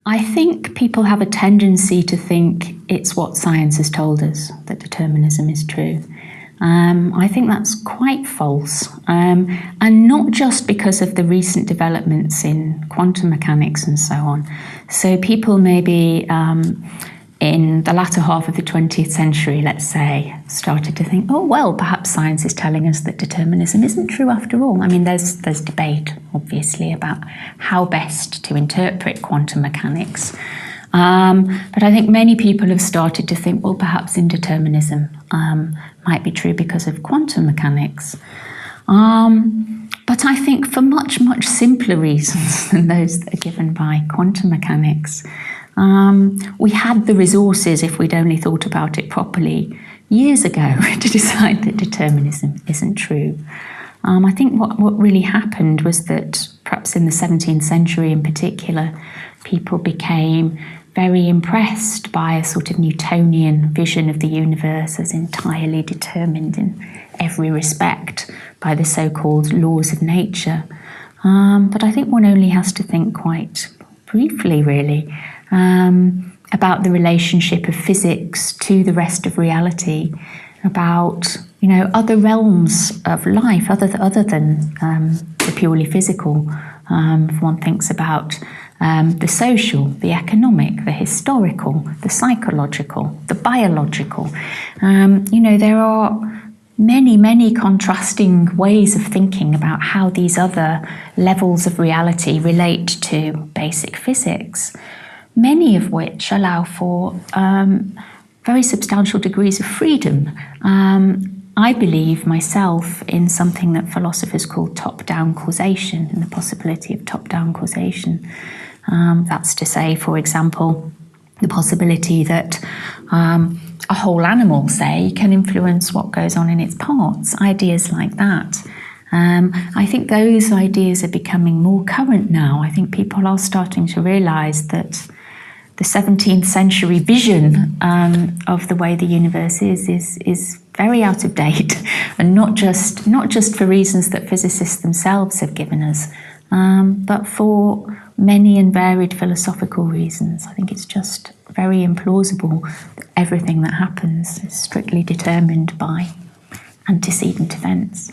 I think people have a tendency to think it's what science has told us, that determinism is true. I think that's quite false, and not just because of the recent developments in quantum mechanics and so on. So people maybe in the latter half of the 20th century, let's say, started to think, oh, well, perhaps science is telling us that determinism isn't true after all. I mean, there's debate, obviously, about how best to interpret quantum mechanics. But I think many people have started to think, well, perhaps indeterminism might be true because of quantum mechanics. But I think for much, much simpler reasons than those that are given by quantum mechanics. We had the resources, if we'd only thought about it properly, years ago to decide that determinism isn't true. I think what really happened was that perhaps in the 17th century in particular, people became very impressed by a sort of Newtonian vision of the universe as entirely determined in every respect by the so-called laws of nature. But I think one only has to think quite briefly, really, about the relationship of physics to the rest of reality, about other realms of life other than the purely physical. If one thinks about the social, the economic, the historical, the psychological, the biological, there are many, many contrasting ways of thinking about how these other levels of reality relate to basic physics, many of which allow for very substantial degrees of freedom. I believe myself in something that philosophers call top-down causation, and the possibility of top-down causation. That's to say, for example, the possibility that a whole animal, say, can influence what goes on in its parts, ideas like that. I think those ideas are becoming more current now. I think people are starting to realise that the 17th century vision of the way the universe is very out of date, and not just for reasons that physicists themselves have given us, but for many and varied philosophical reasons. I think it's just very implausible that everything that happens is strictly determined by antecedent events.